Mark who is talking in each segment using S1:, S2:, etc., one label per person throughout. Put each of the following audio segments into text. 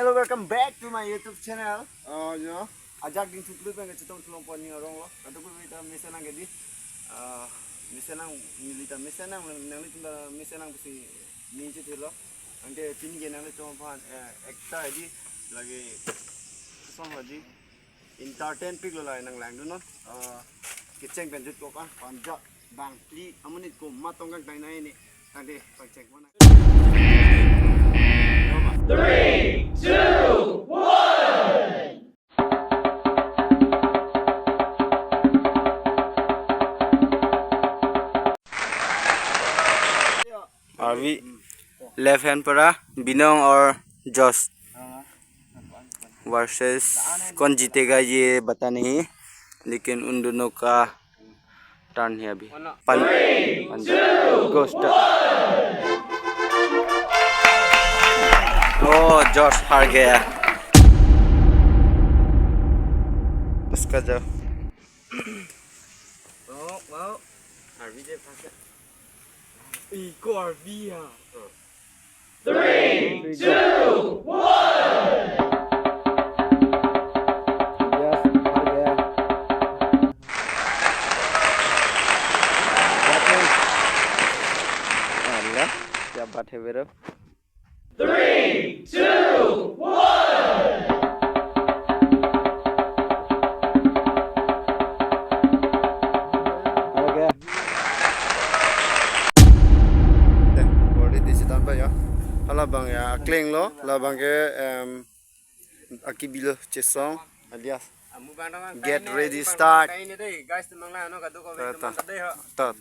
S1: hello, welcome back to my YouTube channel.
S2: Ya.
S1: Ajak din tuklu pengen cetong tulong pon ni orang lo. Kata ku kita misenang gedi. Misenang milita misenang nang itu misenang besi ninja thelo. Ante tini ge nang itu pan ekta edi lagi sama di entertain pig lo lai nang lang do no. Kiceng penjut ko kan panjat bang pli amunit ko matong kang dai nai ni. Ante pacek mana.
S3: 3, 2, 1.
S1: अभी left hand पड़ा बिनोंग और Jos versus कौन जीतेगा ये बता नहीं, लेकिन उन दोनों का टर्न है अभी। ओ जॉस हार गया, उसका जो Iko RV ya.
S3: 3, 2, 1.
S1: क्या बात है मेरा।
S3: 3, 2, 1.
S2: Labang ya kleng lo labang ke akibilo chesong alias get ready start ta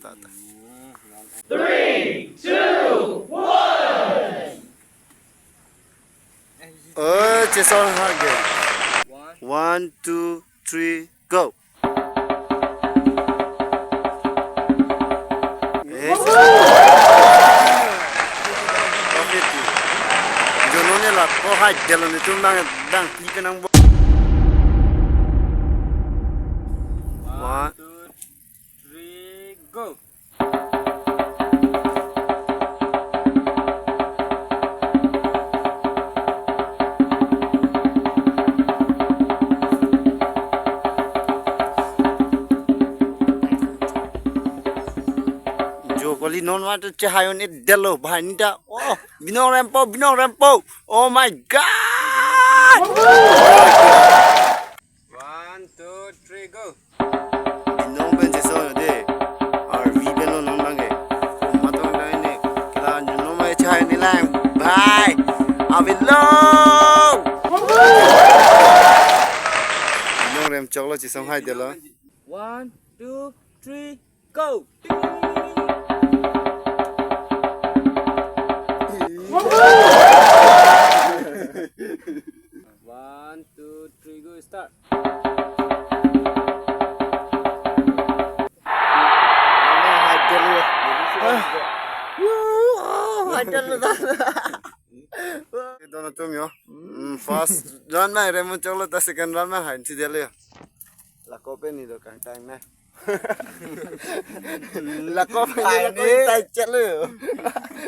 S3: 3, 2, 1.
S2: chesong harge 1 2 3 go. Hai jalan itu dang klip nang bo. 1 2 3 go. Kali non water cahayon it delo behind that. Oh, binong rampo. Oh my god.
S1: 1 2 3 go.
S2: Binong ben jeso de. RV beno non lange. Matong dai ne. Kala no mai cahayon ni lang. Bye. Avilo. Binong ram choklo chi som hai delo.
S1: 1 2 3 go. 1 2 3 go start.
S2: Dono tumyo. First run mai Raymond choklo ta second run mai hain chi dele. La kope ni do kan time na. La kope ni tai chelu.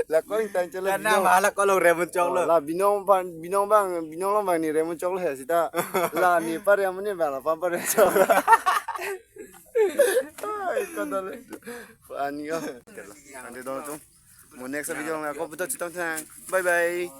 S2: La ko tai chelu.
S1: Karena malah kalau Raymond choklo.
S2: La binong bang ni Raymond choklo hai sita. La ni par ya muni bala pa par choklo. Ai kadale. Ani ga. Ande dono tum. Mo next video ngako buta chitang thang. Bye bye.